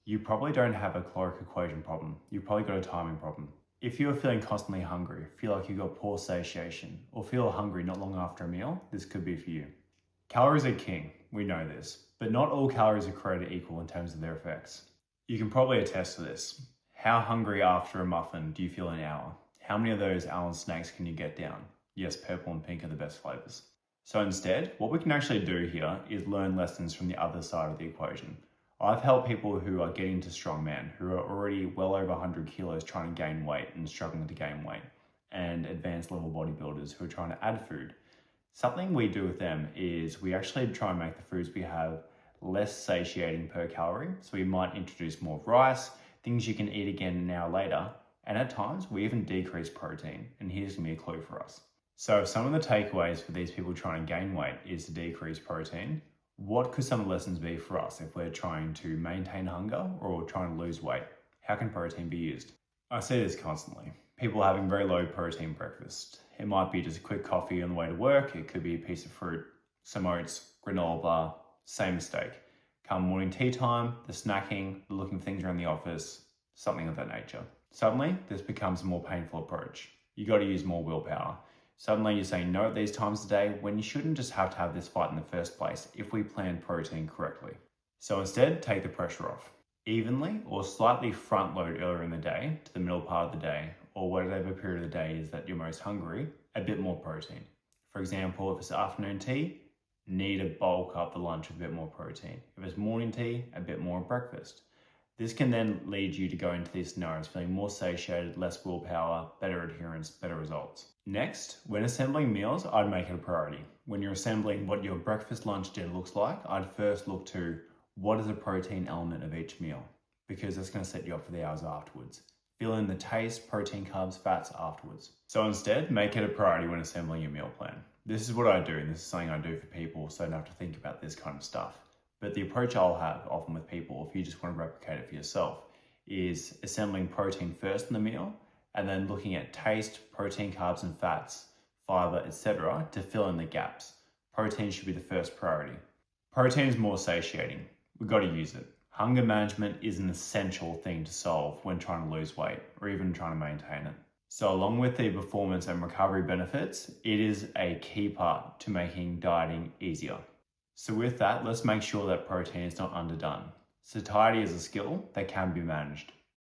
you probably don't have a caloric equation problem. You've probably got a timing problem. If you're feeling constantly hungry, feel like you've got poor satiation, or feel hungry not long after a meal, this could be for you. Calories are king, we know this, but not all calories are created equal in terms of their effects. You can probably attest to this. How hungry after a muffin do you feel in an hour? How many of those Allen snakes can you get down? Yes, purple and pink are the best flavors. So instead, what we can actually do here is learn lessons from the other side of the equation. I've helped people who are getting to strongman, who are already well over 100 kilos trying to gain weight and struggling to gain weight, and advanced level bodybuilders who are trying to add food. Something we do with them is we actually try and make the foods we have less satiating per calorie. So we might introduce more rice, things you can eat again an hour later, and at times we even decrease protein. And here's gonna be a clue for us. So some of the takeaways for these people trying to gain weight is to decrease protein. What could some of the lessons be for us if we're trying to maintain hunger or trying to lose weight? How can protein be used? I see this constantly. People having very low protein breakfast. It might be just a quick coffee on the way to work. It could be a piece of fruit, some oats, granola bar. Same mistake. Come morning tea time, the snacking, the looking for things around the office, something of that nature. Suddenly, this becomes a more painful approach. You got to use more willpower. Suddenly you're saying no at these times of the day when you shouldn't just have to have this fight in the first place if we plan protein correctly. So instead, take the pressure off. Evenly or slightly front load earlier in the day to the middle part of the day, or whatever period of the day is that you're most hungry, a bit more protein. For example, if it's afternoon tea, need to bulk up the lunch with a bit more protein. If it's morning tea, a bit more breakfast. This can then lead you to go into these scenarios feeling more satiated, less willpower, better adherence, better results. Next, when assembling meals, I'd make it a priority. When you're assembling what your breakfast, lunch, dinner looks like, I'd first look to what is the protein element of each meal, because that's going to set you up for the hours afterwards. Fill in the taste, protein, carbs, fats afterwards. So instead, make it a priority when assembling your meal plan. This is what I do, and this is something I do for people so I don't have to think about this kind of stuff. But the approach I'll have often with people, if you just want to replicate it for yourself, is assembling protein first in the meal, and then looking at taste, protein, carbs and fats, fiber, etc. to fill in the gaps. Protein should be the first priority. Protein is more satiating. We've got to use it. Hunger management is an essential thing to solve when trying to lose weight or even trying to maintain it. So along with the performance and recovery benefits, it is a key part to making dieting easier. So with that, let's make sure that protein is not underdone. Satiety is a skill that can be managed.